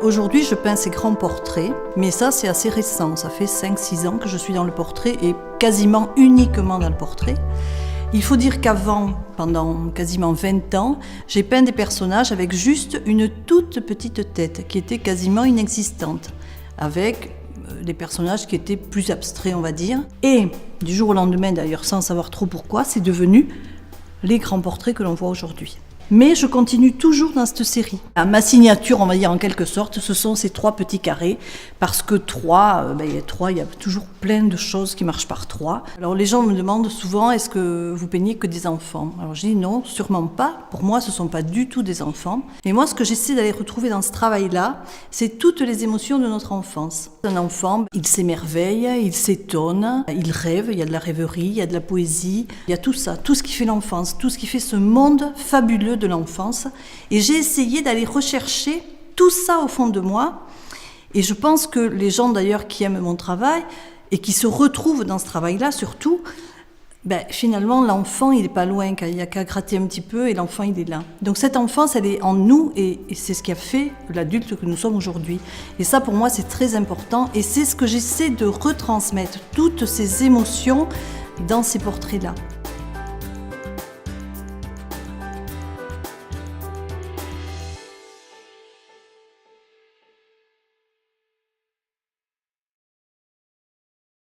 Aujourd'hui, je peins ces grands portraits, mais ça, c'est assez récent. Ça fait 5-6 ans que je suis dans le portrait et quasiment uniquement dans le portrait. Il faut dire qu'avant, pendant quasiment 20 ans, j'ai peint des personnages avec juste une toute petite tête qui était quasiment inexistante, avec des personnages qui étaient plus abstraits, on va dire. Et du jour au lendemain, d'ailleurs, sans savoir trop pourquoi, c'est devenu les grands portraits que l'on voit aujourd'hui. Mais je continue toujours dans cette série. Ma signature, on va dire en quelque sorte, ce sont ces 3 petits carrés, parce que 3, il y a toujours plein de choses qui marchent par 3. Alors les gens me demandent souvent, est-ce que vous peignez que des enfants? Alors je dis non, sûrement pas. Pour moi, ce ne sont pas du tout des enfants. Et moi, ce que j'essaie d'aller retrouver dans ce travail-là, c'est toutes les émotions de notre enfance. Un enfant, il s'émerveille, il s'étonne, il rêve, il y a de la rêverie, il y a de la poésie, il y a tout ça, tout ce qui fait l'enfance, tout ce qui fait ce monde fabuleux de l'enfance. Et j'ai essayé d'aller rechercher tout ça au fond de moi. Et je pense que les gens d'ailleurs qui aiment mon travail et qui se retrouvent dans ce travail-là surtout, finalement l'enfant il n'est pas loin, il n'y a qu'à gratter un petit peu et l'enfant il est là. Donc cette enfance elle est en nous et c'est ce qui a fait l'adulte que nous sommes aujourd'hui. Et ça pour moi c'est très important et c'est ce que j'essaie de retransmettre, toutes ces émotions dans ces portraits-là.